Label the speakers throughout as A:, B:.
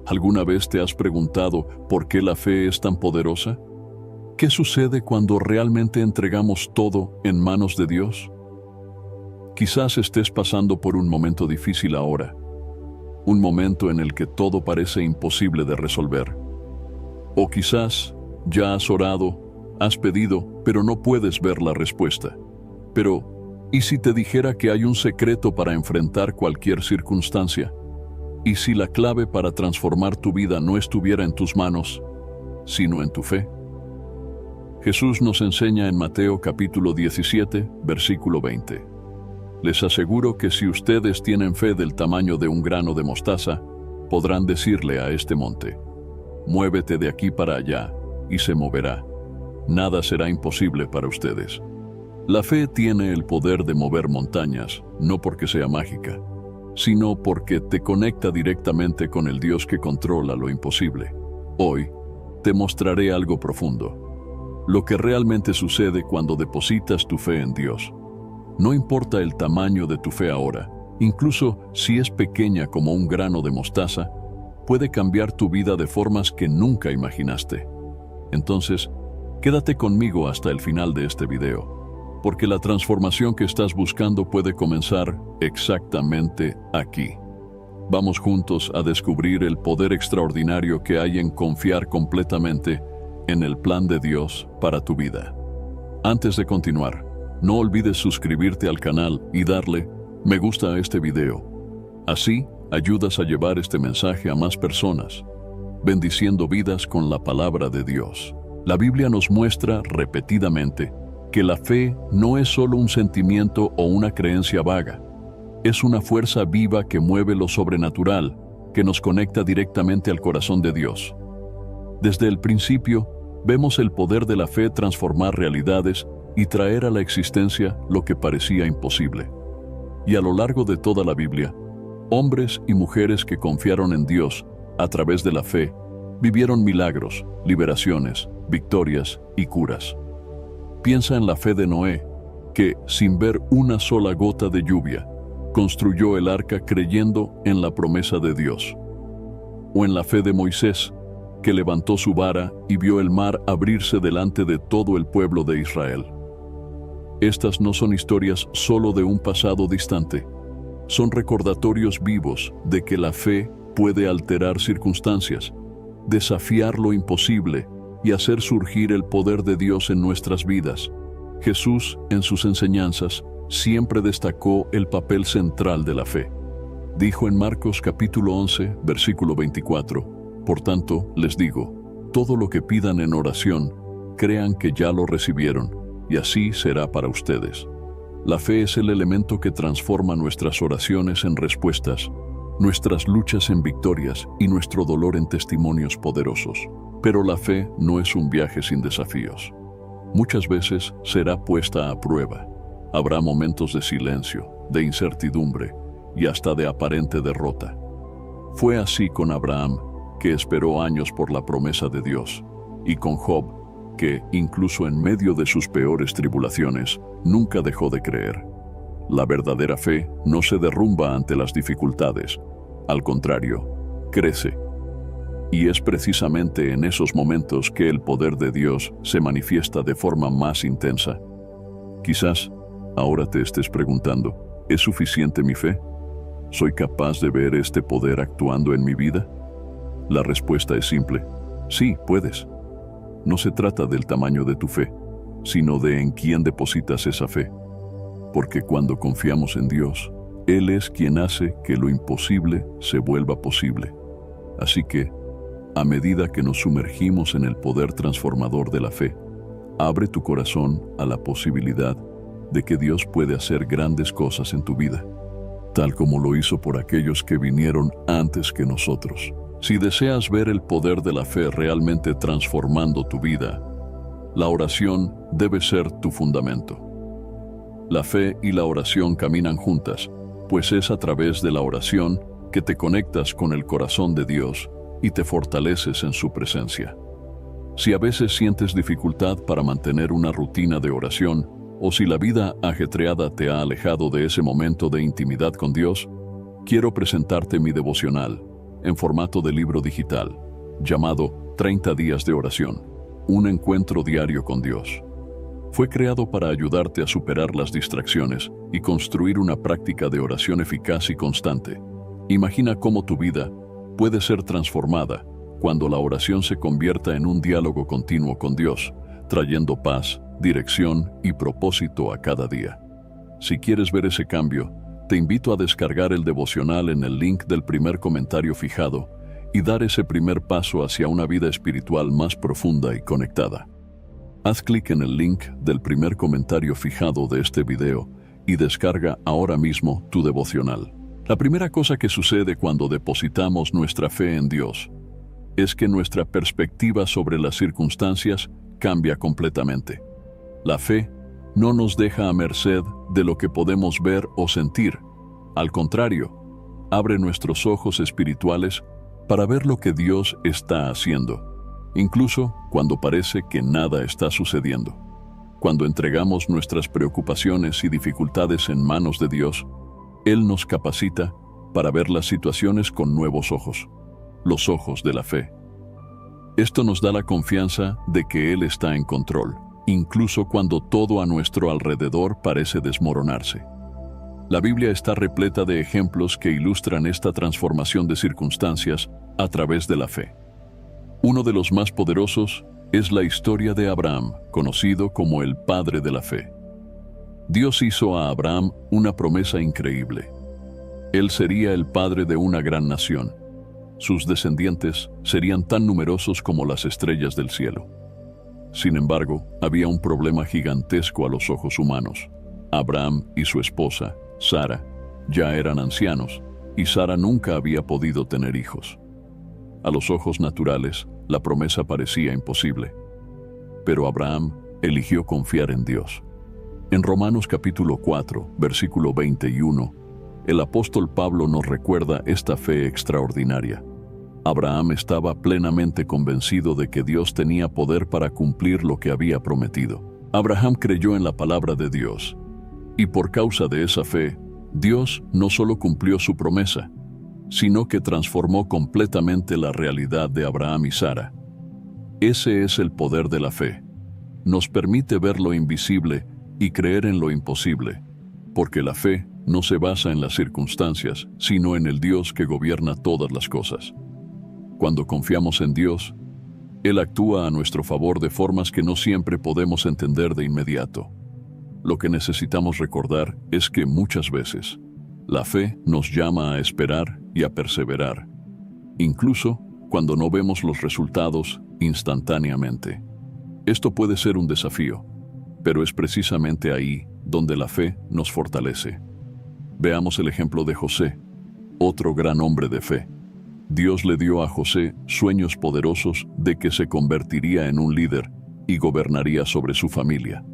A: ¿Alguna vez te has preguntado por qué la fe es tan poderosa? ¿Qué sucede cuando realmente entregamos todo en manos de Dios? Quizás estés pasando por un momento difícil ahora, un momento en el que todo parece imposible de resolver. O quizás ya has orado, has pedido, pero no puedes ver la respuesta. Pero, ¿y si te dijera que hay un secreto para enfrentar cualquier circunstancia? ¿Y si la clave para transformar tu vida no estuviera en tus manos, sino en tu fe? Jesús nos enseña en Mateo capítulo 17, versículo 20. Les aseguro que si ustedes tienen fe del tamaño de un grano de mostaza, podrán decirle a este monte: muévete de aquí para allá, y se moverá. Nada será imposible para ustedes. La fe tiene el poder de mover montañas, no porque sea mágica, sino porque te conecta directamente con el Dios que controla lo imposible. Hoy, te mostraré algo profundo. Lo que realmente sucede cuando depositas tu fe en Dios. No importa el tamaño de tu fe ahora, incluso si es pequeña como un grano de mostaza, puede cambiar tu vida de formas que nunca imaginaste. Entonces, quédate conmigo hasta el final de este video, porque la transformación que estás buscando puede comenzar exactamente aquí. Vamos juntos a descubrir el poder extraordinario que hay en confiar completamente en el plan de Dios para tu vida. Antes de continuar, no olvides suscribirte al canal y darle me gusta a este video. Así, ayudas a llevar este mensaje a más personas, bendiciendo vidas con la palabra de Dios. La Biblia nos muestra repetidamente que la fe no es solo un sentimiento o una creencia vaga. Es una fuerza viva que mueve lo sobrenatural, que nos conecta directamente al corazón de Dios. Desde el principio, vemos el poder de la fe transformar realidades y traer a la existencia lo que parecía imposible. Y a lo largo de toda la Biblia, hombres y mujeres que confiaron en Dios a través de la fe, vivieron milagros, liberaciones, victorias y curas. Piensa en la fe de Noé, que, sin ver una sola gota de lluvia, construyó el arca creyendo en la promesa de Dios. O en la fe de Moisés, que levantó su vara y vio el mar abrirse delante de todo el pueblo de Israel. Estas no son historias solo de un pasado distante, son recordatorios vivos de que la fe puede alterar circunstancias, desafiar lo imposible y hacer surgir el poder de Dios en nuestras vidas. Jesús, en sus enseñanzas, siempre destacó el papel central de la fe. Dijo en Marcos capítulo 11, versículo 24, por tanto, les digo, todo lo que pidan en oración, crean que ya lo recibieron, y así será para ustedes. La fe es el elemento que transforma nuestras oraciones en respuestas, nuestras luchas en victorias y nuestro dolor en testimonios poderosos. Pero la fe no es un viaje sin desafíos. Muchas veces será puesta a prueba. Habrá momentos de silencio, de incertidumbre y hasta de aparente derrota. Fue así con Abraham, que esperó años por la promesa de Dios, y con Job, que, incluso en medio de sus peores tribulaciones, nunca dejó de creer. La verdadera fe no se derrumba ante las dificultades, al contrario, crece. Y es precisamente en esos momentos que el poder de Dios se manifiesta de forma más intensa. Quizás ahora te estés preguntando, ¿es suficiente mi fe? ¿Soy capaz de ver este poder actuando en mi vida? La respuesta es simple, sí, puedes. No se trata del tamaño de tu fe, sino de en quién depositas esa fe. Porque cuando confiamos en Dios, Él es quien hace que lo imposible se vuelva posible. Así que, a medida que nos sumergimos en el poder transformador de la fe, abre tu corazón a la posibilidad de que Dios puede hacer grandes cosas en tu vida, tal como lo hizo por aquellos que vinieron antes que nosotros. Si deseas ver el poder de la fe realmente transformando tu vida, la oración debe ser tu fundamento. La fe y la oración caminan juntas, pues es a través de la oración que te conectas con el corazón de Dios y te fortaleces en su presencia. Si a veces sientes dificultad para mantener una rutina de oración, o si la vida ajetreada te ha alejado de ese momento de intimidad con Dios, quiero presentarte mi devocional, en formato de libro digital, llamado 30 días de oración, un encuentro diario con Dios. Fue creado para ayudarte a superar las distracciones y construir una práctica de oración eficaz y constante. Imagina cómo tu vida puede ser transformada cuando la oración se convierta en un diálogo continuo con Dios, trayendo paz, dirección y propósito a cada día. Si quieres ver ese cambio, te invito a descargar el devocional en el link del primer comentario fijado y dar ese primer paso hacia una vida espiritual más profunda y conectada. Haz clic en el link del primer comentario fijado de este video y descarga ahora mismo tu devocional. La primera cosa que sucede cuando depositamos nuestra fe en Dios es que nuestra perspectiva sobre las circunstancias cambia completamente. La fe no nos deja a merced de lo que podemos ver o sentir. Al contrario, abre nuestros ojos espirituales para ver lo que Dios está haciendo, incluso cuando parece que nada está sucediendo. Cuando entregamos nuestras preocupaciones y dificultades en manos de Dios, Él nos capacita para ver las situaciones con nuevos ojos, los ojos de la fe. Esto nos da la confianza de que Él está en control, incluso cuando todo a nuestro alrededor parece desmoronarse. La Biblia está repleta de ejemplos que ilustran esta transformación de circunstancias a través de la fe. Uno de los más poderosos es la historia de Abraham, conocido como el padre de la fe. Dios hizo a Abraham una promesa increíble. Él sería el padre de una gran nación. Sus descendientes serían tan numerosos como las estrellas del cielo. Sin embargo, había un problema gigantesco a los ojos humanos. Abraham y su esposa, Sara, ya eran ancianos, y Sara nunca había podido tener hijos. A los ojos naturales, la promesa parecía imposible. Pero Abraham eligió confiar en Dios. En Romanos capítulo 4, versículo 21, el apóstol Pablo nos recuerda esta fe extraordinaria. Abraham estaba plenamente convencido de que Dios tenía poder para cumplir lo que había prometido. Abraham creyó en la palabra de Dios, y por causa de esa fe, Dios no solo cumplió su promesa, sino que transformó completamente la realidad de Abraham y Sara. Ese es el poder de la fe. Nos permite ver lo invisible y creer en lo imposible, porque la fe no se basa en las circunstancias, sino en el Dios que gobierna todas las cosas. Cuando confiamos en Dios, Él actúa a nuestro favor de formas que no siempre podemos entender de inmediato. Lo que necesitamos recordar es que muchas veces la fe nos llama a esperar y a perseverar, incluso cuando no vemos los resultados instantáneamente. Esto puede ser un desafío, pero es precisamente ahí donde la fe nos fortalece. Veamos el ejemplo de José, otro gran hombre de fe. Dios le dio a José sueños poderosos de que se convertiría en un líder y gobernaría sobre su familia.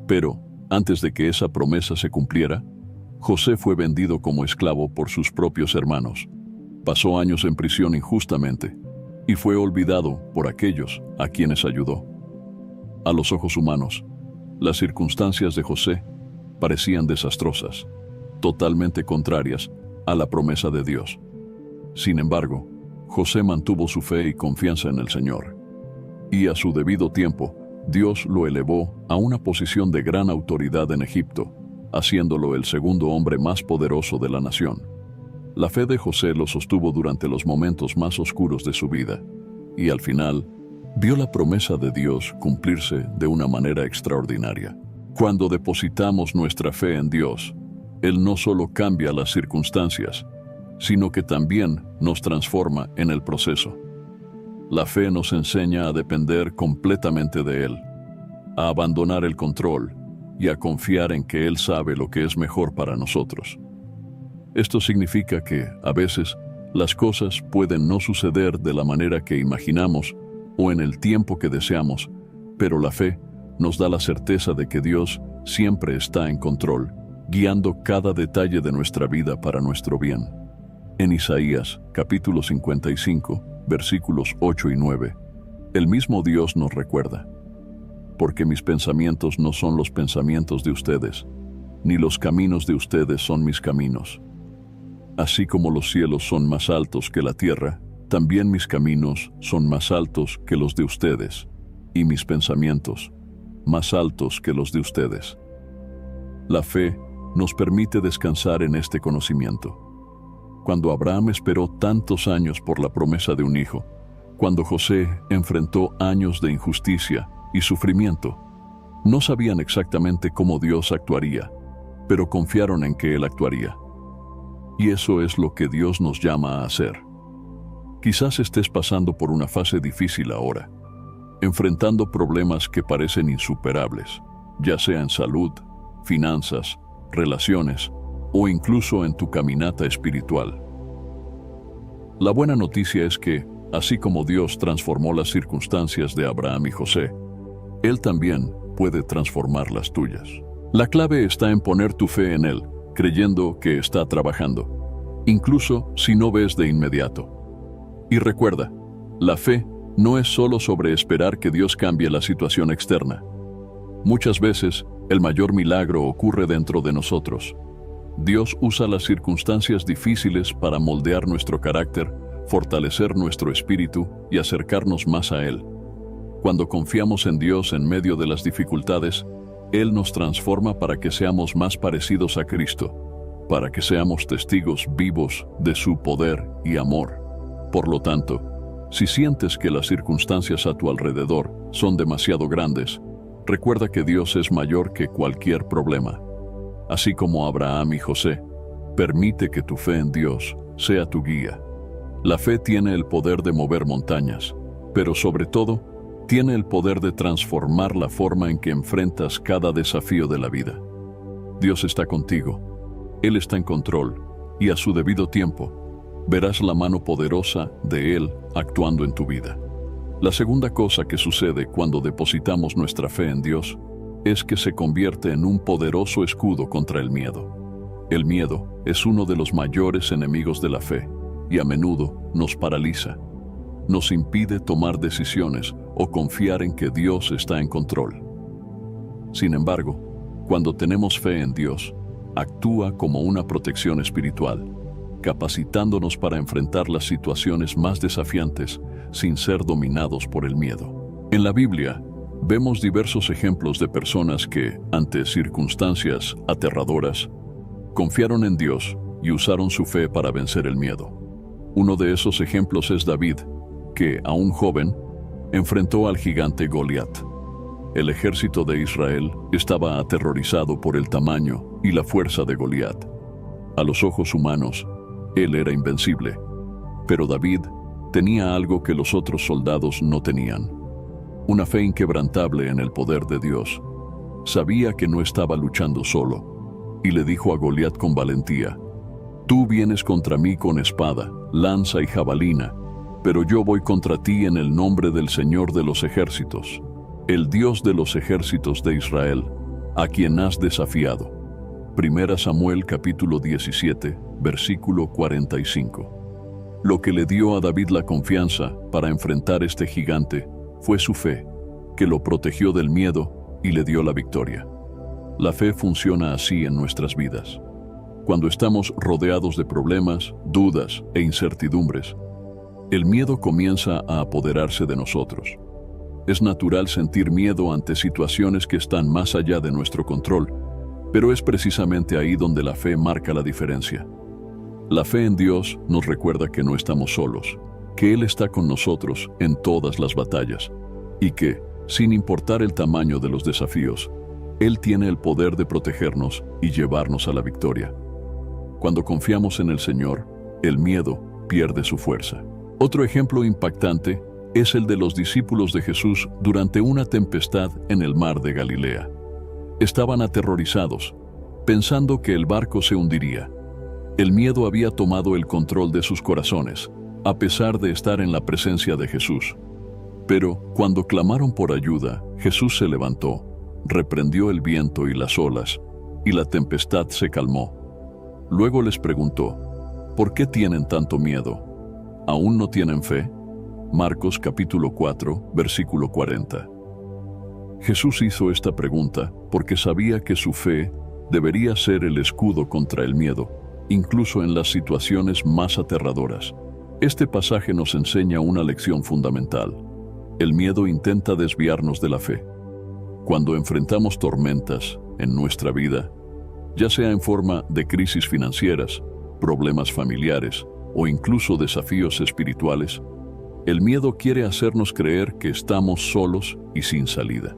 A: Pero, antes de que esa promesa se cumpliera, José fue vendido como esclavo por sus propios hermanos. Pasó años en prisión injustamente y fue olvidado por aquellos a quienes ayudó. A los ojos humanos, las circunstancias de José parecían desastrosas, totalmente contrarias a la promesa de Dios. Sin embargo, José mantuvo su fe y confianza en el Señor. Y a su debido tiempo, Dios lo elevó a una posición de gran autoridad en Egipto, haciéndolo el segundo hombre más poderoso de la nación. La fe de José lo sostuvo durante los momentos más oscuros de su vida, y al final, vio la promesa de Dios cumplirse de una manera extraordinaria. Cuando depositamos nuestra fe en Dios, Él no solo cambia las circunstancias, sino que también nos transforma en el proceso. La fe nos enseña a depender completamente de Él, a abandonar el control y a confiar en que Él sabe lo que es mejor para nosotros. Esto significa que, a veces, las cosas pueden no suceder de la manera que imaginamos o en el tiempo que deseamos, pero la fe nos da la certeza de que Dios siempre está en control, guiando cada detalle de nuestra vida para nuestro bien. En Isaías, capítulo 55, versículos 8 y 9, el mismo Dios nos recuerda: porque mis pensamientos no son los pensamientos de ustedes, ni los caminos de ustedes son mis caminos. Así como los cielos son más altos que la tierra, también mis caminos son más altos que los de ustedes, y mis pensamientos más altos que los de ustedes. La fe nos permite descansar en este conocimiento. Cuando Abraham esperó tantos años por la promesa de un hijo, cuando José enfrentó años de injusticia y sufrimiento, no sabían exactamente cómo Dios actuaría, pero confiaron en que Él actuaría. Y eso es lo que Dios nos llama a hacer. Quizás estés pasando por una fase difícil ahora, enfrentando problemas que parecen insuperables, ya sea en salud, finanzas, relaciones o incluso en tu caminata espiritual. La buena noticia es que, así como Dios transformó las circunstancias de Abraham y José, Él también puede transformar las tuyas. La clave está en poner tu fe en Él, creyendo que está trabajando, incluso si no ves de inmediato. Y recuerda, la fe no es solo sobre esperar que Dios cambie la situación externa. Muchas veces, el mayor milagro ocurre dentro de nosotros. Dios usa las circunstancias difíciles para moldear nuestro carácter, fortalecer nuestro espíritu y acercarnos más a Él. Cuando confiamos en Dios en medio de las dificultades, Él nos transforma para que seamos más parecidos a Cristo, para que seamos testigos vivos de su poder y amor. Por lo tanto, si sientes que las circunstancias a tu alrededor son demasiado grandes, recuerda que Dios es mayor que cualquier problema. Así como Abraham y José, permite que tu fe en Dios sea tu guía. La fe tiene el poder de mover montañas, pero sobre todo, tiene el poder de transformar la forma en que enfrentas cada desafío de la vida. Dios está contigo, Él está en control, y a su debido tiempo, verás la mano poderosa de Él actuando en tu vida. La segunda cosa que sucede cuando depositamos nuestra fe en Dios es que se convierte en un poderoso escudo contra el miedo. El miedo es uno de los mayores enemigos de la fe y a menudo nos paraliza. Nos impide tomar decisiones o confiar en que Dios está en control. Sin embargo, cuando tenemos fe en Dios, actúa como una protección espiritual, capacitándonos para enfrentar las situaciones más desafiantes sin ser dominados por el miedo. En la Biblia, vemos diversos ejemplos de personas que, ante circunstancias aterradoras, confiaron en Dios y usaron su fe para vencer el miedo. Uno de esos ejemplos es David, que, aún joven, enfrentó al gigante Goliat. El ejército de Israel estaba aterrorizado por el tamaño y la fuerza de Goliat. A los ojos humanos, él era invencible, pero David tenía algo que los otros soldados no tenían: una fe inquebrantable en el poder de Dios. Sabía que no estaba luchando solo, y le dijo a Goliat con valentía: «Tú vienes contra mí con espada, lanza y jabalina, pero yo voy contra ti en el nombre del Señor de los ejércitos, el Dios de los ejércitos de Israel, a quien has desafiado». 1 Samuel capítulo 17, versículo 45. Lo que le dio a David la confianza para enfrentar este gigante fue su fe, que lo protegió del miedo y le dio la victoria. La fe funciona así en nuestras vidas. Cuando estamos rodeados de problemas, dudas e incertidumbres, el miedo comienza a apoderarse de nosotros. Es natural sentir miedo ante situaciones que están más allá de nuestro control, pero es precisamente ahí donde la fe marca la diferencia. La fe en Dios nos recuerda que no estamos solos, que Él está con nosotros en todas las batallas, y que, sin importar el tamaño de los desafíos, Él tiene el poder de protegernos y llevarnos a la victoria. Cuando confiamos en el Señor, el miedo pierde su fuerza. Otro ejemplo impactante es el de los discípulos de Jesús durante una tempestad en el mar de Galilea. Estaban aterrorizados, pensando que el barco se hundiría. El miedo había tomado el control de sus corazones, a pesar de estar en la presencia de Jesús. Pero, cuando clamaron por ayuda, Jesús se levantó, reprendió el viento y las olas, y la tempestad se calmó. Luego les preguntó: ¿por qué tienen tanto miedo? ¿Aún no tienen fe? Marcos capítulo 4, versículo 40. Jesús hizo esta pregunta porque sabía que su fe debería ser el escudo contra el miedo, incluso en las situaciones más aterradoras. Este pasaje nos enseña una lección fundamental. El miedo intenta desviarnos de la fe. Cuando enfrentamos tormentas en nuestra vida, ya sea en forma de crisis financieras, problemas familiares o incluso desafíos espirituales, el miedo quiere hacernos creer que estamos solos y sin salida.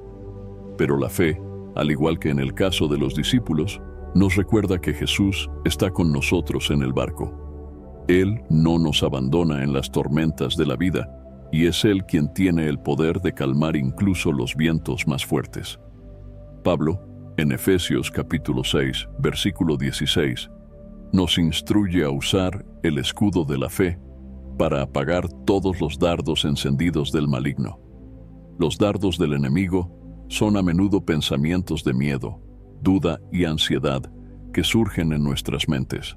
A: Pero la fe, al igual que en el caso de los discípulos, nos recuerda que Jesús está con nosotros en el barco. Él no nos abandona en las tormentas de la vida, y es Él quien tiene el poder de calmar incluso los vientos más fuertes. Pablo, en Efesios capítulo 6, versículo 16, nos instruye a usar el escudo de la fe para apagar todos los dardos encendidos del maligno. Los dardos del enemigo son a menudo pensamientos de miedo, duda y ansiedad que surgen en nuestras mentes.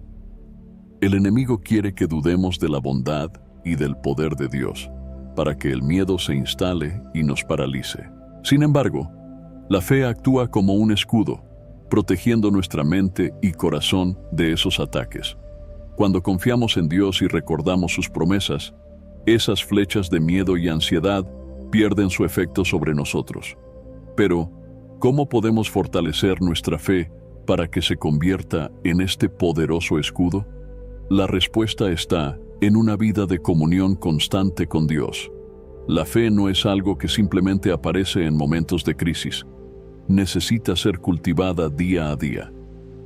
A: El enemigo quiere que dudemos de la bondad y del poder de Dios, para que el miedo se instale y nos paralice. Sin embargo, la fe actúa como un escudo, protegiendo nuestra mente y corazón de esos ataques. Cuando confiamos en Dios y recordamos sus promesas, esas flechas de miedo y ansiedad pierden su efecto sobre nosotros. Pero, ¿cómo podemos fortalecer nuestra fe para que se convierta en este poderoso escudo? La respuesta está en una vida de comunión constante con Dios. La fe no es algo que simplemente aparece en momentos de crisis. Necesita ser cultivada día a día.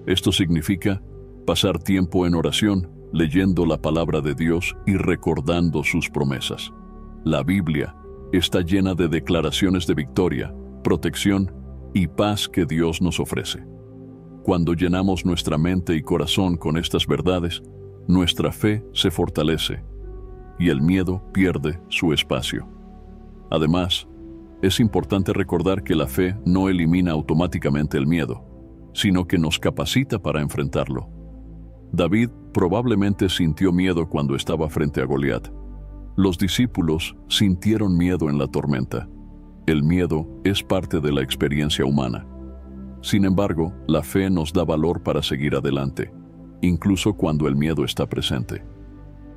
A: Esto significa pasar tiempo en oración, leyendo la palabra de Dios y recordando sus promesas. La Biblia está llena de declaraciones de victoria, protección y paz que Dios nos ofrece. Cuando llenamos nuestra mente y corazón con estas verdades, nuestra fe se fortalece y el miedo pierde su espacio. Además, es importante recordar que la fe no elimina automáticamente el miedo, sino que nos capacita para enfrentarlo. David probablemente sintió miedo cuando estaba frente a Goliat. Los discípulos sintieron miedo en la tormenta. El miedo es parte de la experiencia humana. Sin embargo, la fe nos da valor para seguir adelante, incluso cuando el miedo está presente.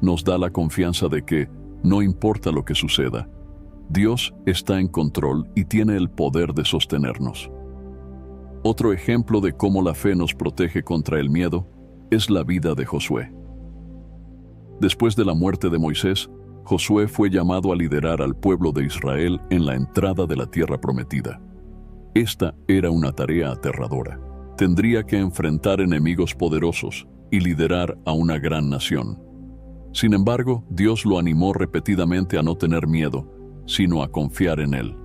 A: Nos da la confianza de que, no importa lo que suceda, Dios está en control y tiene el poder de sostenernos. Otro ejemplo de cómo la fe nos protege contra el miedo es la vida de Josué. Después de la muerte de Moisés, Josué fue llamado a liderar al pueblo de Israel en la entrada de la tierra prometida. Esta era una tarea aterradora. Tendría que enfrentar enemigos poderosos y liderar a una gran nación. Sin embargo, Dios lo animó repetidamente a no tener miedo, sino a confiar en Él.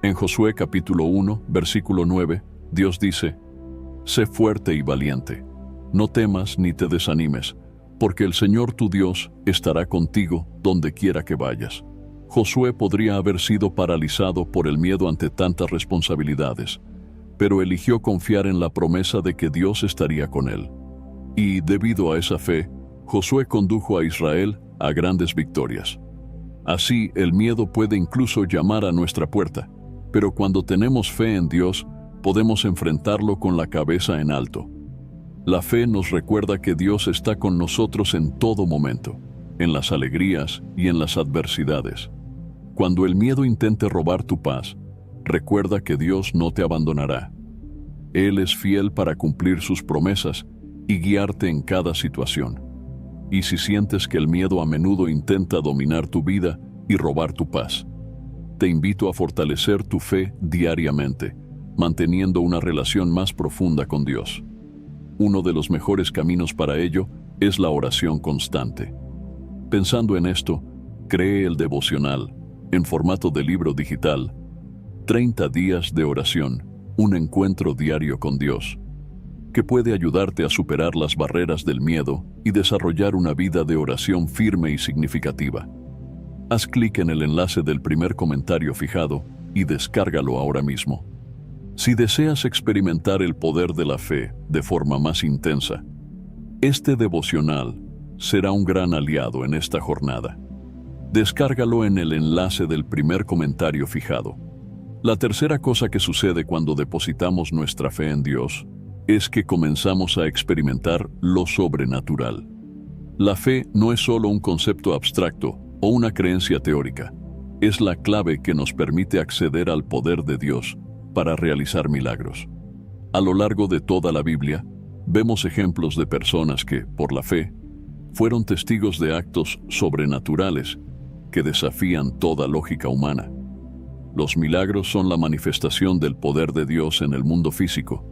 A: En Josué capítulo 1, versículo 9, Dios dice: «Sé fuerte y valiente, no temas ni te desanimes, porque el Señor tu Dios estará contigo donde quiera que vayas». Josué podría haber sido paralizado por el miedo ante tantas responsabilidades, pero eligió confiar en la promesa de que Dios estaría con él. Y debido a esa fe, Josué condujo a Israel a grandes victorias. Así, el miedo puede incluso llamar a nuestra puerta, pero cuando tenemos fe en Dios, podemos enfrentarlo con la cabeza en alto. La fe nos recuerda que Dios está con nosotros en todo momento, en las alegrías y en las adversidades. Cuando el miedo intente robar tu paz, recuerda que Dios no te abandonará. Él es fiel para cumplir sus promesas y guiarte en cada situación. Y si sientes que el miedo a menudo intenta dominar tu vida y robar tu paz, te invito a fortalecer tu fe diariamente, manteniendo una relación más profunda con Dios. Uno de los mejores caminos para ello es la oración constante. Pensando en esto, cree el devocional, en formato de libro digital, 30 días de oración, un encuentro diario con Dios, que puede ayudarte a superar las barreras del miedo y desarrollar una vida de oración firme y significativa. Haz clic en el enlace del primer comentario fijado y descárgalo ahora mismo. Si deseas experimentar el poder de la fe de forma más intensa, este devocional será un gran aliado en esta jornada. Descárgalo en el enlace del primer comentario fijado. La tercera cosa que sucede cuando depositamos nuestra fe en Dios es que comenzamos a experimentar lo sobrenatural. La fe no es solo un concepto abstracto o una creencia teórica. Es la clave que nos permite acceder al poder de Dios para realizar milagros. A lo largo de toda la Biblia, vemos ejemplos de personas que, por la fe, fueron testigos de actos sobrenaturales que desafían toda lógica humana. Los milagros son la manifestación del poder de Dios en el mundo físico,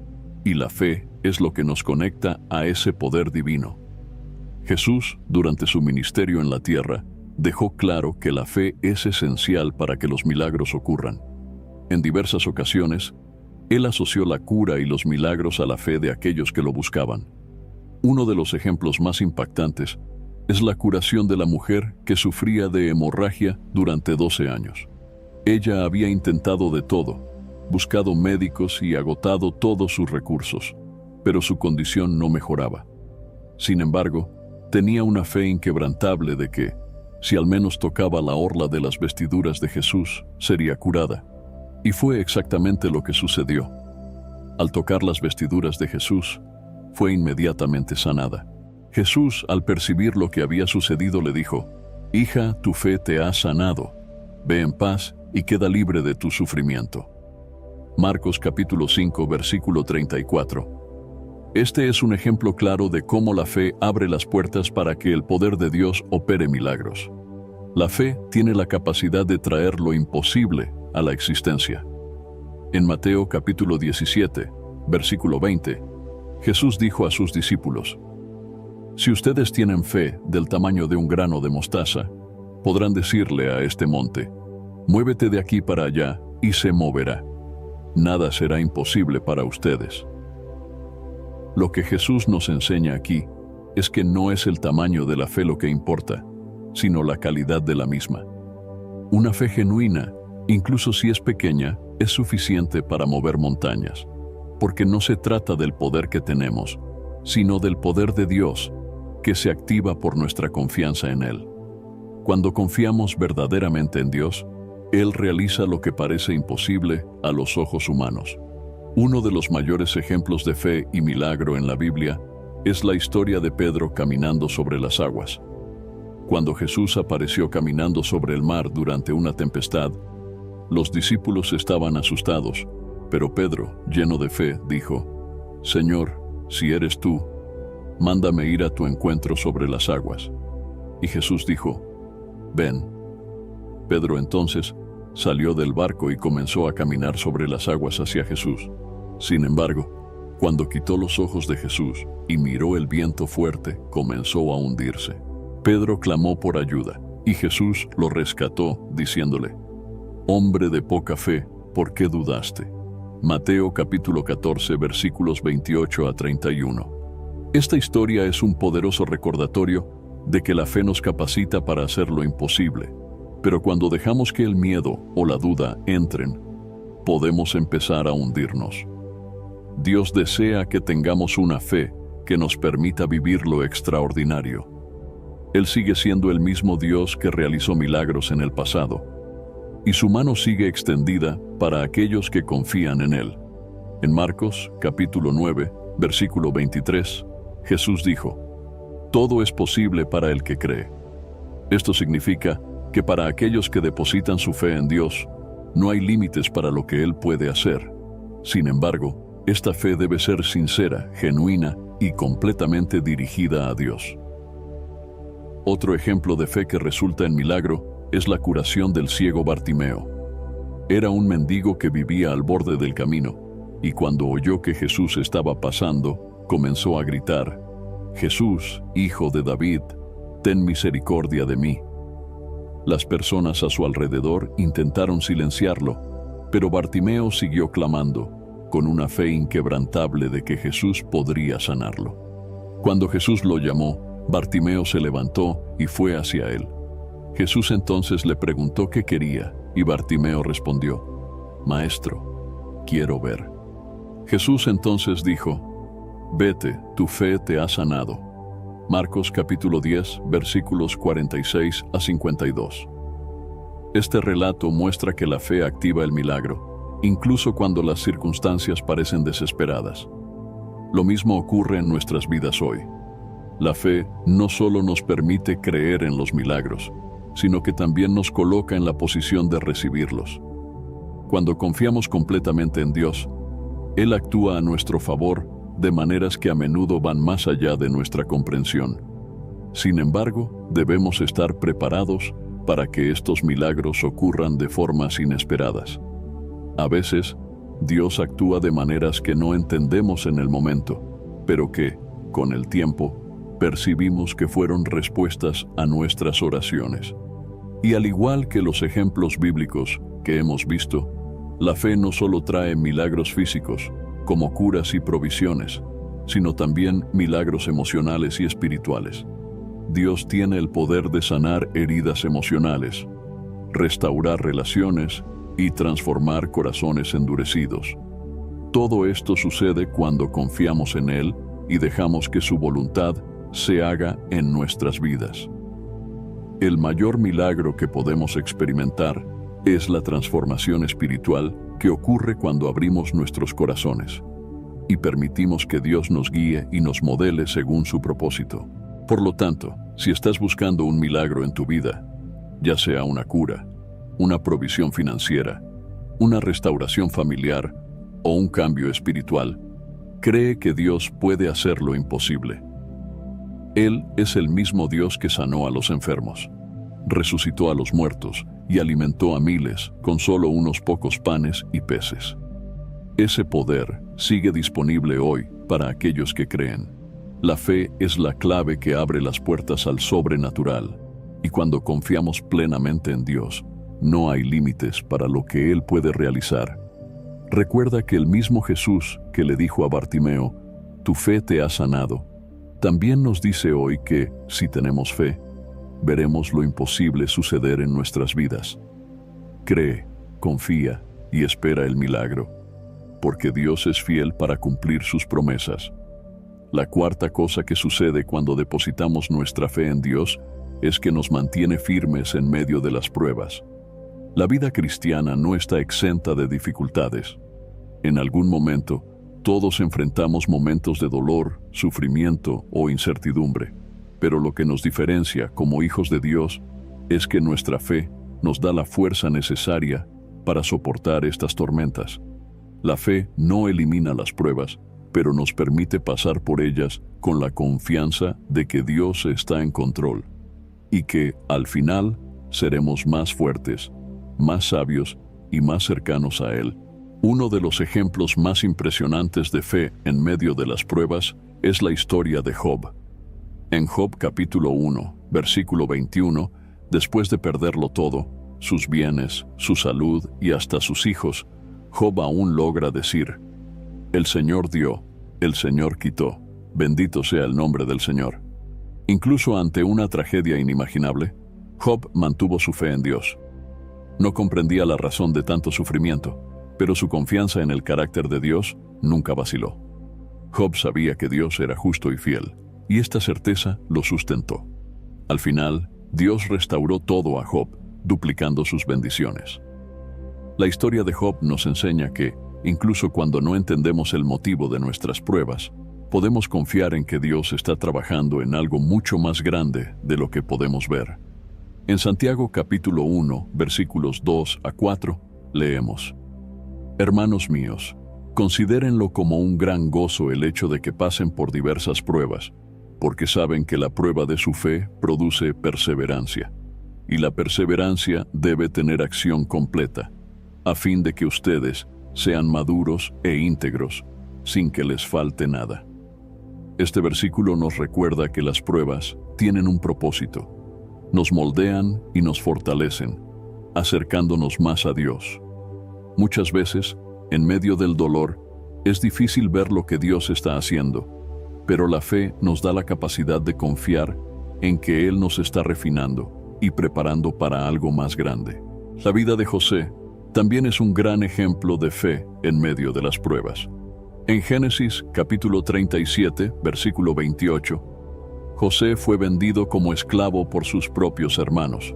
A: y la fe es lo que nos conecta a ese poder divino. Jesús, durante su ministerio en la tierra, dejó claro que la fe es esencial para que los milagros ocurran. En diversas ocasiones, Él asoció la cura y los milagros a la fe de aquellos que lo buscaban. Uno de los ejemplos más impactantes es la curación de la mujer que sufría de hemorragia durante 12 años. Ella había intentado de todo, buscado médicos y agotado todos sus recursos, pero su condición no mejoraba. Sin embargo, tenía una fe inquebrantable de que, si al menos tocaba la orla de las vestiduras de Jesús, sería curada. Y fue exactamente lo que sucedió. Al tocar las vestiduras de Jesús, fue inmediatamente sanada. Jesús, al percibir lo que había sucedido, le dijo: «Hija, tu fe te ha sanado. Ve en paz y queda libre de tu sufrimiento». Marcos capítulo 5, versículo 34. Este es un ejemplo claro de cómo la fe abre las puertas para que el poder de Dios opere milagros. La fe tiene la capacidad de traer lo imposible a la existencia. En Mateo capítulo 17, versículo 20, Jesús dijo a sus discípulos: «Si ustedes tienen fe del tamaño de un grano de mostaza, podrán decirle a este monte: muévete de aquí para allá, y se moverá. Nada será imposible para ustedes». Lo que Jesús nos enseña aquí es que no es el tamaño de la fe lo que importa, sino la calidad de la misma. Una fe genuina, incluso si es pequeña, es suficiente para mover montañas, porque no se trata del poder que tenemos, sino del poder de Dios, que se activa por nuestra confianza en Él. Cuando confiamos verdaderamente en Dios, Él realiza lo que parece imposible a los ojos humanos. Uno de los mayores ejemplos de fe y milagro en la Biblia es la historia de Pedro caminando sobre las aguas. Cuando Jesús apareció caminando sobre el mar durante una tempestad, los discípulos estaban asustados, pero Pedro, lleno de fe, dijo: «Señor, si eres tú, mándame ir a tu encuentro sobre las aguas». Y Jesús dijo: «Ven». Pedro entonces salió del barco y comenzó a caminar sobre las aguas hacia Jesús. Sin embargo, cuando quitó los ojos de Jesús y miró el viento fuerte, comenzó a hundirse. Pedro clamó por ayuda, y Jesús lo rescató, diciéndole: «Hombre de poca fe, ¿por qué dudaste?». Mateo capítulo 14, versículos 28 a 31. Esta historia es un poderoso recordatorio de que la fe nos capacita para hacer lo imposible, pero cuando dejamos que el miedo o la duda entren, podemos empezar a hundirnos. Dios desea que tengamos una fe que nos permita vivir lo extraordinario. Él sigue siendo el mismo Dios que realizó milagros en el pasado, y su mano sigue extendida para aquellos que confían en Él. En Marcos capítulo 9, versículo 23, Jesús dijo: «Todo es posible para el que cree». Esto significa que para aquellos que depositan su fe en Dios, no hay límites para lo que Él puede hacer. Sin embargo, esta fe debe ser sincera, genuina y completamente dirigida a Dios. Otro ejemplo de fe que resulta en milagro es la curación del ciego Bartimeo. Era un mendigo que vivía al borde del camino, y cuando oyó que Jesús estaba pasando, comenzó a gritar: «Jesús, Hijo de David, ten misericordia de mí». Las personas a su alrededor intentaron silenciarlo, pero Bartimeo siguió clamando, con una fe inquebrantable de que Jesús podría sanarlo. Cuando Jesús lo llamó, Bartimeo se levantó y fue hacia él. Jesús entonces le preguntó qué quería, y Bartimeo respondió: «Maestro, quiero ver». Jesús entonces dijo: «Vete, tu fe te ha sanado». Marcos capítulo 10, versículos 46 a 52. Este relato muestra que la fe activa el milagro, incluso cuando las circunstancias parecen desesperadas. Lo mismo ocurre en nuestras vidas hoy. La fe no solo nos permite creer en los milagros, sino que también nos coloca en la posición de recibirlos. Cuando confiamos completamente en Dios, Él actúa a nuestro favor de maneras que a menudo van más allá de nuestra comprensión. Sin embargo, debemos estar preparados para que estos milagros ocurran de formas inesperadas. A veces, Dios actúa de maneras que no entendemos en el momento, pero que, con el tiempo, percibimos que fueron respuestas a nuestras oraciones. Y al igual que los ejemplos bíblicos que hemos visto, la fe no solo trae milagros físicos, como curas y provisiones, sino también milagros emocionales y espirituales. Dios tiene el poder de sanar heridas emocionales, restaurar relaciones y transformar corazones endurecidos. Todo esto sucede cuando confiamos en Él y dejamos que su voluntad se haga en nuestras vidas. El mayor milagro que podemos experimentar es la transformación espiritual que ocurre cuando abrimos nuestros corazones y permitimos que Dios nos guíe y nos modele según su propósito. Por lo tanto, si estás buscando un milagro en tu vida, ya sea una cura, una provisión financiera, una restauración familiar o un cambio espiritual, cree que Dios puede hacer lo imposible. Él es el mismo Dios que sanó a los enfermos, resucitó a los muertos y alimentó a miles con solo unos pocos panes y peces. Ese poder sigue disponible hoy para aquellos que creen. La fe es la clave que abre las puertas al sobrenatural, y cuando confiamos plenamente en Dios, no hay límites para lo que Él puede realizar. Recuerda que el mismo Jesús que le dijo a Bartimeo, «Tu fe te ha sanado», también nos dice hoy que, si tenemos fe, veremos lo imposible suceder en nuestras vidas. Cree, confía y espera el milagro, porque Dios es fiel para cumplir sus promesas. La cuarta cosa que sucede cuando depositamos nuestra fe en Dios es que nos mantiene firmes en medio de las pruebas. La vida cristiana no está exenta de dificultades. En algún momento, todos enfrentamos momentos de dolor, sufrimiento o incertidumbre, pero lo que nos diferencia como hijos de Dios es que nuestra fe nos da la fuerza necesaria para soportar estas tormentas. La fe no elimina las pruebas, pero nos permite pasar por ellas con la confianza de que Dios está en control y que, al final, seremos más fuertes, más sabios y más cercanos a Él. Uno de los ejemplos más impresionantes de fe en medio de las pruebas es la historia de Job. En Job capítulo 1, versículo 21, después de perderlo todo, sus bienes, su salud y hasta sus hijos, Job aún logra decir: «El Señor dio, el Señor quitó, bendito sea el nombre del Señor». Incluso ante una tragedia inimaginable, Job mantuvo su fe en Dios. No comprendía la razón de tanto sufrimiento, pero su confianza en el carácter de Dios nunca vaciló. Job sabía que Dios era justo y fiel, y esta certeza lo sustentó. Al final, Dios restauró todo a Job, duplicando sus bendiciones. La historia de Job nos enseña que, incluso cuando no entendemos el motivo de nuestras pruebas, podemos confiar en que Dios está trabajando en algo mucho más grande de lo que podemos ver. En Santiago capítulo 1, versículos 2 a 4, leemos: «Hermanos míos, considérenlo como un gran gozo el hecho de que pasen por diversas pruebas, porque saben que la prueba de su fe produce perseverancia, y la perseverancia debe tener acción completa, a fin de que ustedes sean maduros e íntegros, sin que les falte nada». Este versículo nos recuerda que las pruebas tienen un propósito. Nos moldean y nos fortalecen, acercándonos más a Dios. Muchas veces, en medio del dolor, es difícil ver lo que Dios está haciendo, pero la fe nos da la capacidad de confiar en que Él nos está refinando y preparando para algo más grande. La vida de José también es un gran ejemplo de fe en medio de las pruebas. En Génesis capítulo 37, versículo 28, José fue vendido como esclavo por sus propios hermanos.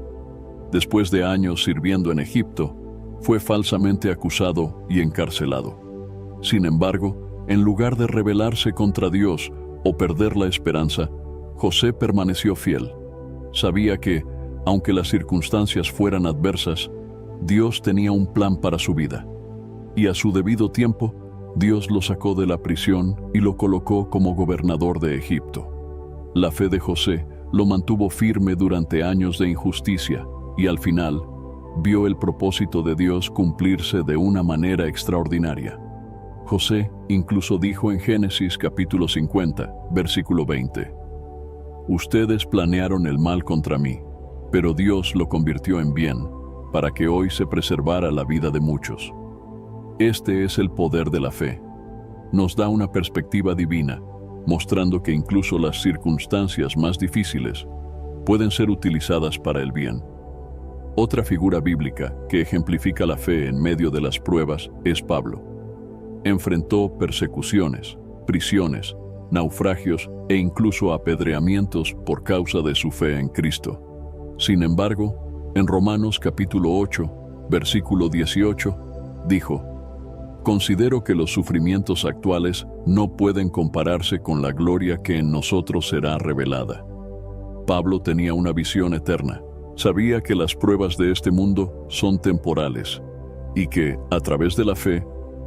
A: Después de años sirviendo en Egipto, fue falsamente acusado y encarcelado. Sin embargo, En lugar de rebelarse contra Dios o perder la esperanza, José permaneció fiel. Sabía que, aunque las circunstancias fueran adversas, Dios tenía un plan para su vida. Y a su debido tiempo, Dios lo sacó de la prisión y lo colocó como gobernador de Egipto. La fe de José lo mantuvo firme durante años de injusticia y al final vio el propósito de Dios cumplirse de una manera extraordinaria. José incluso dijo en Génesis capítulo 50, versículo 20: Ustedes planearon el mal contra mí, pero Dios lo convirtió en bien, para que hoy se preservara la vida de muchos. Este es el poder de la fe. Nos da una perspectiva divina, mostrando que incluso las circunstancias más difíciles pueden ser utilizadas para el bien. Otra figura bíblica que ejemplifica la fe en medio de las pruebas es Pablo. Enfrentó persecuciones, prisiones, naufragios e incluso apedreamientos por causa de su fe en Cristo. Sin embargo, en Romanos capítulo 8, versículo 18, dijo: Considero que los sufrimientos actuales no pueden compararse con la gloria que en nosotros será revelada. Pablo tenía una visión eterna. Sabía que las pruebas de este mundo son temporales y que, a través de la fe,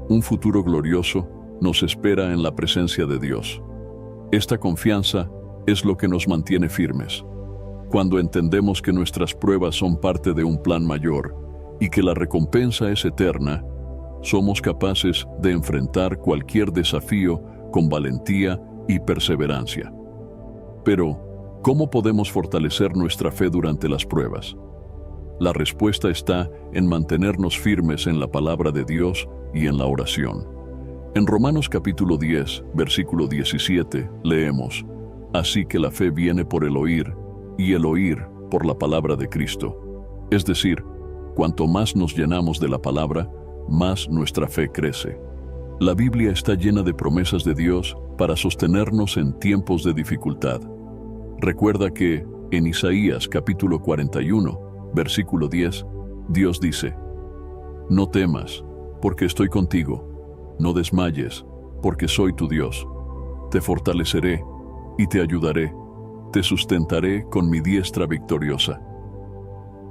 A: un futuro glorioso nos espera en la presencia de Dios. Esta confianza es lo que nos mantiene firmes. Cuando entendemos que nuestras pruebas son parte de un plan mayor y que la recompensa es eterna, somos capaces de enfrentar cualquier desafío con valentía y perseverancia. Pero, ¿cómo podemos fortalecer nuestra fe durante las pruebas? La respuesta está en mantenernos firmes en la palabra de Dios y en la oración. En Romanos capítulo 10, versículo 17, leemos: Así que la fe viene por el oír, y el oír por la palabra de Cristo. Es decir, cuanto más nos llenamos de la palabra, más nuestra fe crece. La Biblia está llena de promesas de Dios para sostenernos en tiempos de dificultad. Recuerda que, en Isaías capítulo 41, versículo 10, Dios dice: No temas, porque estoy contigo. No desmayes, porque soy tu Dios. Te fortaleceré y te ayudaré. Te sustentaré con mi diestra victoriosa.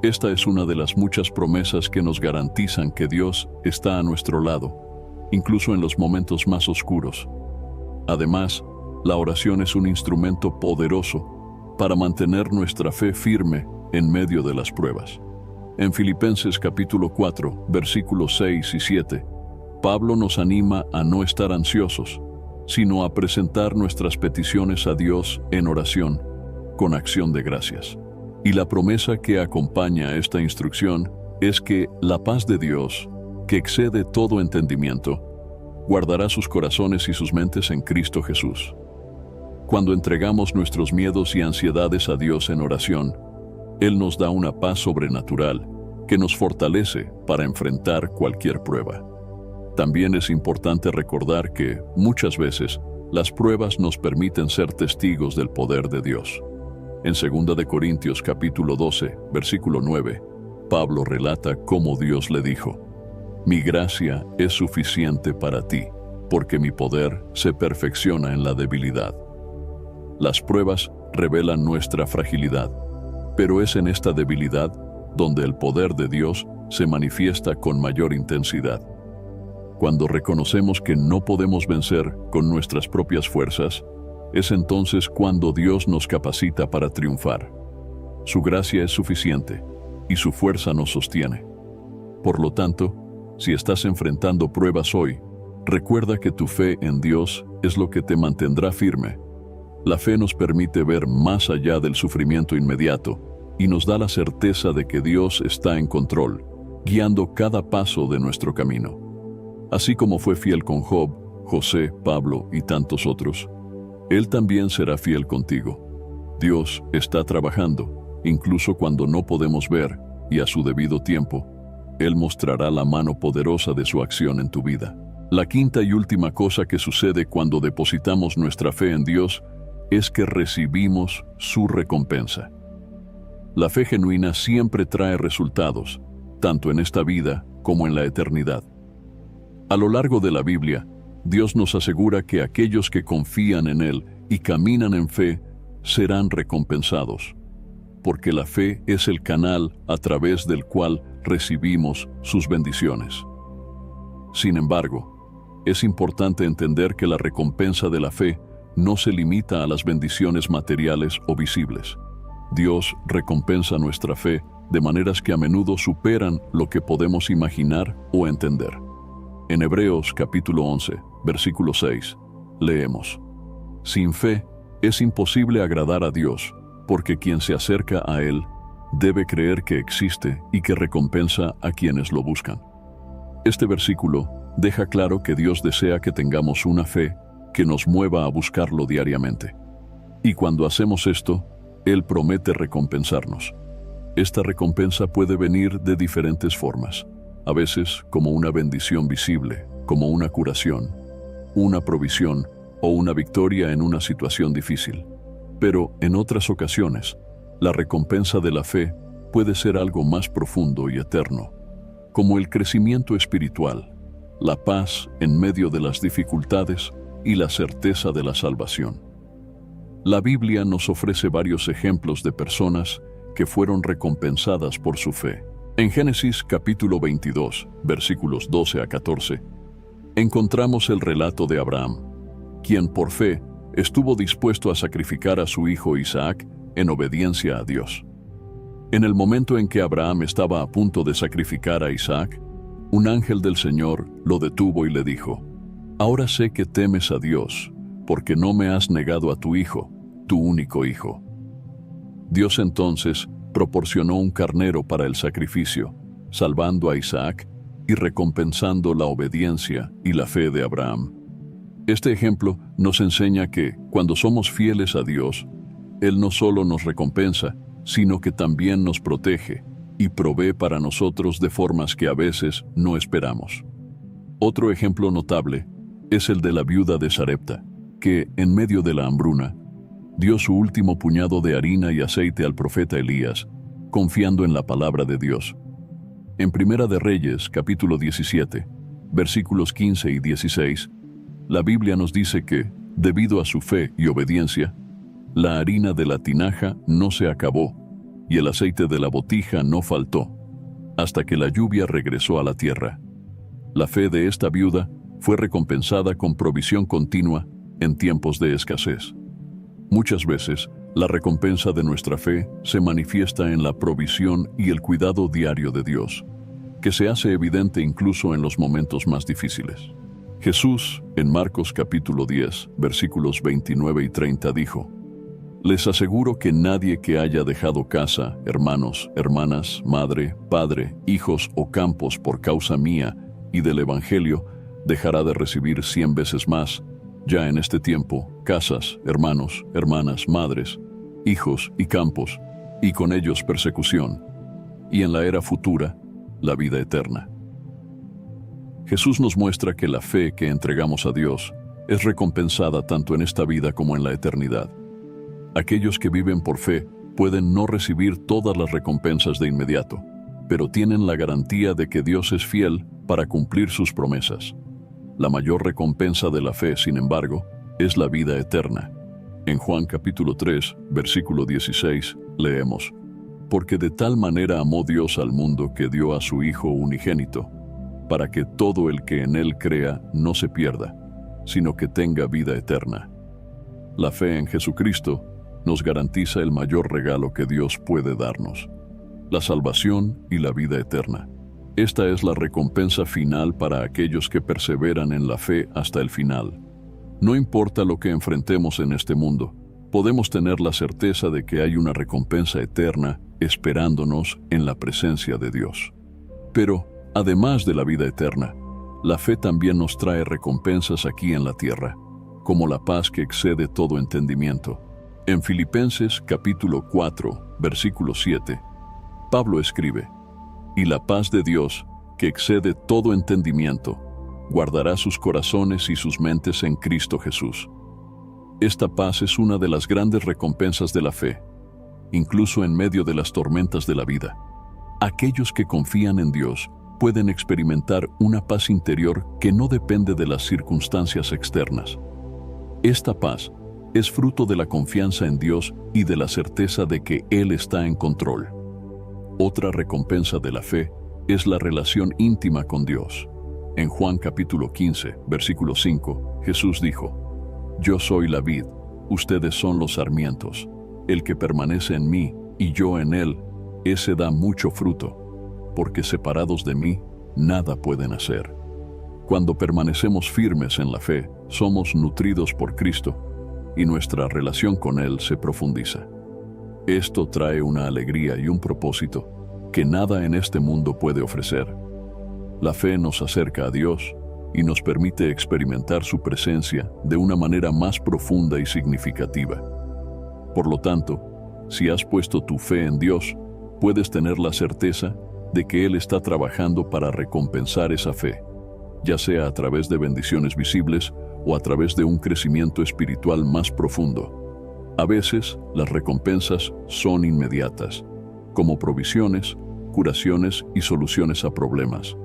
A: Esta es una de las muchas promesas que nos garantizan que Dios está a nuestro lado, incluso en los momentos más oscuros. Además, la oración es un instrumento poderoso para mantener nuestra fe firme en medio de las pruebas. En Filipenses capítulo 4, versículos 6 y 7, Pablo nos anima a no estar ansiosos, sino a presentar nuestras peticiones a Dios en oración, con acción de gracias. Y la promesa que acompaña esta instrucción es que la paz de Dios, que excede todo entendimiento, guardará sus corazones y sus mentes en Cristo Jesús. Cuando entregamos nuestros miedos y ansiedades a Dios en oración, Él nos da una paz sobrenatural que nos fortalece para enfrentar cualquier prueba. También es importante recordar que, muchas veces, las pruebas nos permiten ser testigos del poder de Dios. En 2 de Corintios capítulo 12, versículo 9, Pablo relata cómo Dios le dijo: Mi gracia es suficiente para ti, porque mi poder se perfecciona en la debilidad. Las pruebas revelan nuestra fragilidad, pero es en esta debilidad donde el poder de Dios se manifiesta con mayor intensidad. Cuando reconocemos que no podemos vencer con nuestras propias fuerzas, es entonces cuando Dios nos capacita para triunfar. Su gracia es suficiente y su fuerza nos sostiene. Por lo tanto, si estás enfrentando pruebas hoy, recuerda que tu fe en Dios es lo que te mantendrá firme. La fe nos permite ver más allá del sufrimiento inmediato y nos da la certeza de que Dios está en control, guiando cada paso de nuestro camino. Así como fue fiel con Job, José, Pablo y tantos otros, Él también será fiel contigo. Dios está trabajando, incluso cuando no podemos ver, y a su debido tiempo, Él mostrará la mano poderosa de su acción en tu vida. La quinta y última cosa que sucede cuando depositamos nuestra fe en Dios es que recibimos su recompensa. La fe genuina siempre trae resultados, tanto en esta vida como en la eternidad. A lo largo de la Biblia, Dios nos asegura que aquellos que confían en Él y caminan en fe serán recompensados, porque la fe es el canal a través del cual recibimos sus bendiciones. Sin embargo, es importante entender que la recompensa de la fe no se limita a las bendiciones materiales o visibles. Dios recompensa nuestra fe de maneras que a menudo superan lo que podemos imaginar o entender. En Hebreos capítulo 11, versículo 6, leemos: Sin fe es imposible agradar a Dios, porque quien se acerca a Él debe creer que existe y que recompensa a quienes lo buscan. Este versículo deja claro que Dios desea que tengamos una fe que nos mueva a buscarlo diariamente. Y cuando hacemos esto, Él promete recompensarnos. Esta recompensa puede venir de diferentes formas, a veces como una bendición visible, como una curación, una provisión o una victoria en una situación difícil. Pero en otras ocasiones, la recompensa de la fe puede ser algo más profundo y eterno, como el crecimiento espiritual, la paz en medio de las dificultades y la certeza de la salvación. La Biblia nos ofrece varios ejemplos de personas que fueron recompensadas por su fe. En Génesis capítulo 22, versículos 12 a 14, encontramos el relato de Abraham, quien por fe estuvo dispuesto a sacrificar a su hijo Isaac en obediencia a Dios. En el momento en que Abraham estaba a punto de sacrificar a Isaac, un ángel del Señor lo detuvo y le dijo: Ahora sé que temes a Dios, porque no me has negado a tu hijo, tu único hijo. Dios entonces proporcionó un carnero para el sacrificio, salvando a Isaac y recompensando la obediencia y la fe de Abraham. Este ejemplo nos enseña que, cuando somos fieles a Dios, Él no solo nos recompensa, sino que también nos protege y provee para nosotros de formas que a veces no esperamos. Otro ejemplo notable es el de la viuda de Sarepta, que, en medio de la hambruna, dio su último puñado de harina y aceite al profeta Elías, confiando en la palabra de Dios. En Primera de Reyes, capítulo 17, versículos 15 y 16, la Biblia nos dice que, debido a su fe y obediencia, la harina de la tinaja no se acabó y el aceite de la botija no faltó, hasta que la lluvia regresó a la tierra. La fe de esta viuda fue recompensada con provisión continua en tiempos de escasez. Muchas veces, la recompensa de nuestra fe se manifiesta en la provisión y el cuidado diario de Dios, que se hace evidente incluso en los momentos más difíciles. Jesús, en Marcos capítulo 10, versículos 29 y 30, dijo: Les aseguro que nadie que haya dejado casa, hermanos, hermanas, madre, padre, hijos o campos por causa mía y del Evangelio, dejará de recibir 100 veces más, ya en este tiempo, casas, hermanos, hermanas, madres, hijos y campos, y con ellos persecución, y en la era futura, la vida eterna. Jesús nos muestra que la fe que entregamos a Dios es recompensada tanto en esta vida como en la eternidad. Aquellos que viven por fe pueden no recibir todas las recompensas de inmediato, pero tienen la garantía de que Dios es fiel para cumplir sus promesas. La mayor recompensa de la fe, sin embargo, es la vida eterna. En Juan capítulo 3, versículo 16, leemos: Porque de tal manera amó Dios al mundo que dio a su Hijo unigénito, para que todo el que en Él crea no se pierda, sino que tenga vida eterna. La fe en Jesucristo nos garantiza el mayor regalo que Dios puede darnos: la salvación y la vida eterna. Esta es la recompensa final para aquellos que perseveran en la fe hasta el final. No importa lo que enfrentemos en este mundo, podemos tener la certeza de que hay una recompensa eterna esperándonos en la presencia de Dios. Pero, además de la vida eterna, la fe también nos trae recompensas aquí en la tierra, como la paz que excede todo entendimiento. En Filipenses capítulo 4, versículo 7, Pablo escribe: Y la paz de Dios, que excede todo entendimiento, guardará sus corazones y sus mentes en Cristo Jesús. Esta paz es una de las grandes recompensas de la fe, incluso en medio de las tormentas de la vida. Aquellos que confían en Dios pueden experimentar una paz interior que no depende de las circunstancias externas. Esta paz es fruto de la confianza en Dios y de la certeza de que Él está en control. Otra recompensa de la fe es la relación íntima con Dios. En Juan capítulo 15, versículo 5, Jesús dijo: Yo soy la vid, ustedes son los sarmientos. El que permanece en mí y yo en él, ese da mucho fruto, porque separados de mí, nada pueden hacer. Cuando permanecemos firmes en la fe, somos nutridos por Cristo y nuestra relación con Él se profundiza. Esto trae una alegría y un propósito que nada en este mundo puede ofrecer. La fe nos acerca a Dios y nos permite experimentar su presencia de una manera más profunda y significativa. Por lo tanto, si has puesto tu fe en Dios, puedes tener la certeza de que Él está trabajando para recompensar esa fe, ya sea a través de bendiciones visibles o a través de un crecimiento espiritual más profundo. A veces, las recompensas son inmediatas, como provisiones, curaciones y soluciones a problemas.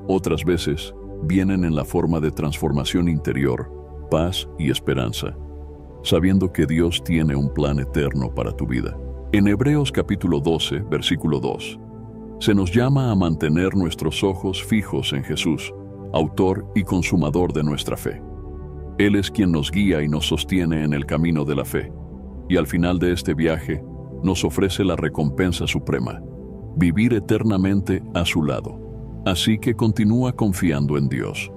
A: Otras veces, vienen en la forma de transformación interior, paz y esperanza, sabiendo que Dios tiene un plan eterno para tu vida. En Hebreos capítulo 12, versículo 2, se nos llama a mantener nuestros ojos fijos en Jesús, autor y consumador de nuestra fe. Él es quien nos guía y nos sostiene en el camino de la fe, y al final de este viaje nos ofrece la recompensa suprema: vivir eternamente a su lado. Así que continúa confiando en Dios.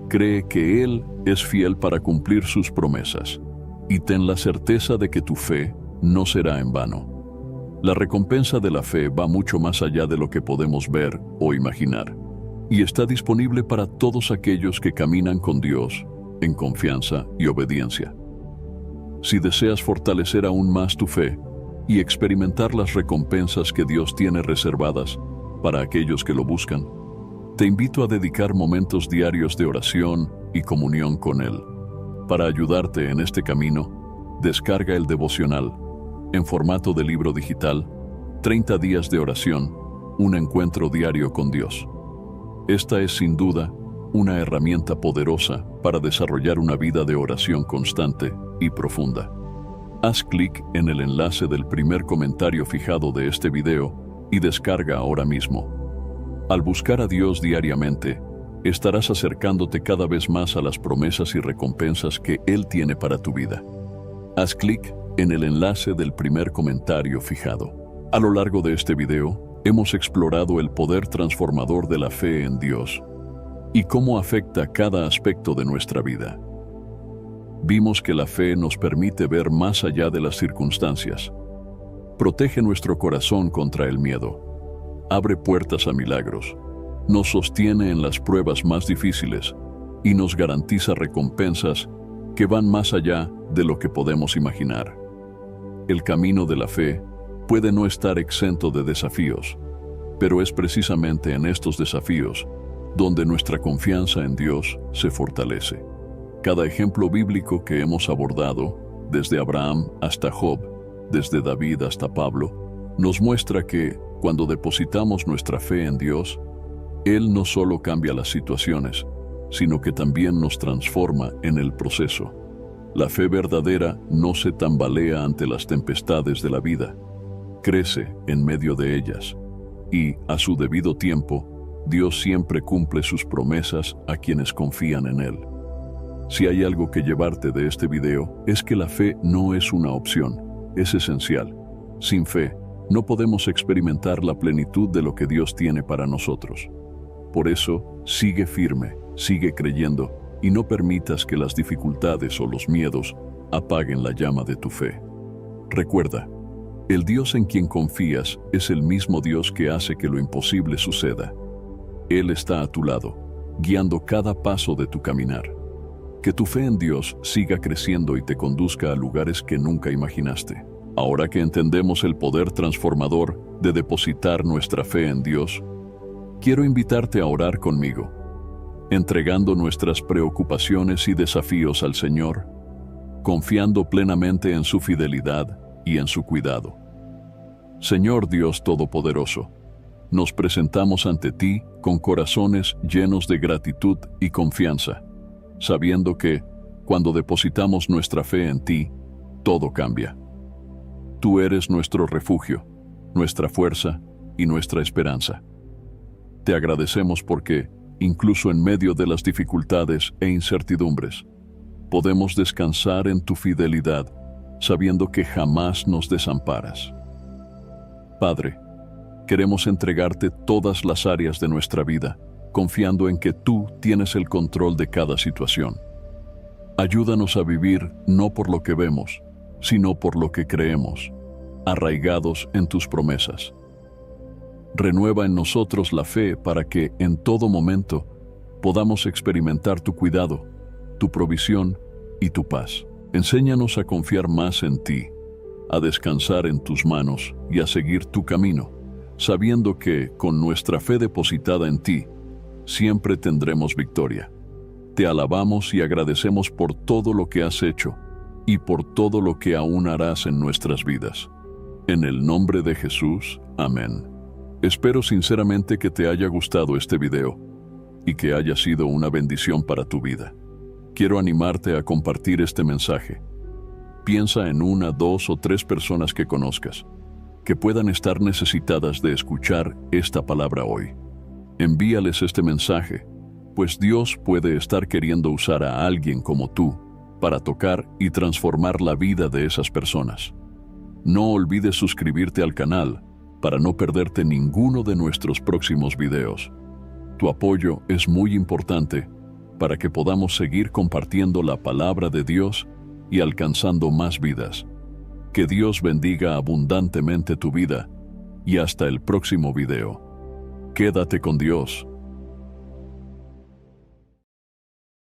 A: Cree que Él es fiel para cumplir sus promesas, y ten la certeza de que tu fe no será en vano. La recompensa de la fe va mucho más allá de lo que podemos ver o imaginar, y está disponible para todos aquellos que caminan con Dios en confianza y obediencia. Si deseas fortalecer aún más tu fe y experimentar las recompensas que Dios tiene reservadas para aquellos que lo buscan, te invito a dedicar momentos diarios de oración y comunión con Él. Para ayudarte en este camino, descarga el devocional en formato de libro digital, 30 días de oración, un encuentro diario con Dios. Esta es sin duda una herramienta poderosa para desarrollar una vida de oración constante y profunda. Haz clic en el enlace del primer comentario fijado de este video y descarga ahora mismo. Al buscar a Dios diariamente, estarás acercándote cada vez más a las promesas y recompensas que Él tiene para tu vida. Haz clic en el enlace del primer comentario fijado. A lo largo de este video, hemos explorado el poder transformador de la fe en Dios y cómo afecta cada aspecto de nuestra vida. Vimos que la fe nos permite ver más allá de las circunstancias, protege nuestro corazón contra el miedo, abre puertas a milagros, nos sostiene en las pruebas más difíciles y nos garantiza recompensas que van más allá de lo que podemos imaginar. El camino de la fe puede no estar exento de desafíos, pero es precisamente en estos desafíos donde nuestra confianza en Dios se fortalece. Cada ejemplo bíblico que hemos abordado, desde Abraham hasta Job, desde David hasta Pablo, nos muestra que, cuando depositamos nuestra fe en Dios, Él no solo cambia las situaciones, sino que también nos transforma en el proceso. La fe verdadera no se tambalea ante las tempestades de la vida, crece en medio de ellas, y, a su debido tiempo, Dios siempre cumple sus promesas a quienes confían en Él. Si hay algo que llevarte de este video, es que la fe no es una opción, es esencial. Sin fe, no podemos experimentar la plenitud de lo que Dios tiene para nosotros. Por eso, sigue firme, sigue creyendo, y no permitas que las dificultades o los miedos apaguen la llama de tu fe. Recuerda, el Dios en quien confías es el mismo Dios que hace que lo imposible suceda. Él está a tu lado, guiando cada paso de tu caminar. Que tu fe en Dios siga creciendo y te conduzca a lugares que nunca imaginaste. Ahora que entendemos el poder transformador de depositar nuestra fe en Dios, quiero invitarte a orar conmigo, entregando nuestras preocupaciones y desafíos al Señor, confiando plenamente en su fidelidad y en su cuidado. Señor Dios Todopoderoso, nos presentamos ante ti con corazones llenos de gratitud y confianza, sabiendo que, cuando depositamos nuestra fe en ti, todo cambia. Tú eres nuestro refugio, nuestra fuerza y nuestra esperanza. Te agradecemos porque, incluso en medio de las dificultades e incertidumbres, podemos descansar en tu fidelidad, sabiendo que jamás nos desamparas. Padre, queremos entregarte todas las áreas de nuestra vida, confiando en que tú tienes el control de cada situación. Ayúdanos a vivir no por lo que vemos, sino por lo que creemos, arraigados en tus promesas. Renueva en nosotros la fe para que, en todo momento, podamos experimentar tu cuidado, tu provisión y tu paz. Enséñanos a confiar más en ti, a descansar en tus manos y a seguir tu camino, sabiendo que, con nuestra fe depositada en ti, siempre tendremos victoria. Te alabamos y agradecemos por todo lo que has hecho y por todo lo que aún harás en nuestras vidas. En el nombre de Jesús, amén. Espero sinceramente que te haya gustado este video y que haya sido una bendición para tu vida. Quiero animarte a compartir este mensaje. Piensa en 1, 2 o 3 personas que conozcas, que puedan estar necesitadas de escuchar esta palabra hoy. Envíales este mensaje, pues Dios puede estar queriendo usar a alguien como tú para tocar y transformar la vida de esas personas. No olvides suscribirte al canal para no perderte ninguno de nuestros próximos videos. Tu apoyo es muy importante para que podamos seguir compartiendo la palabra de Dios y alcanzando más vidas. Que Dios bendiga abundantemente tu vida y hasta el próximo video. Quédate con Dios.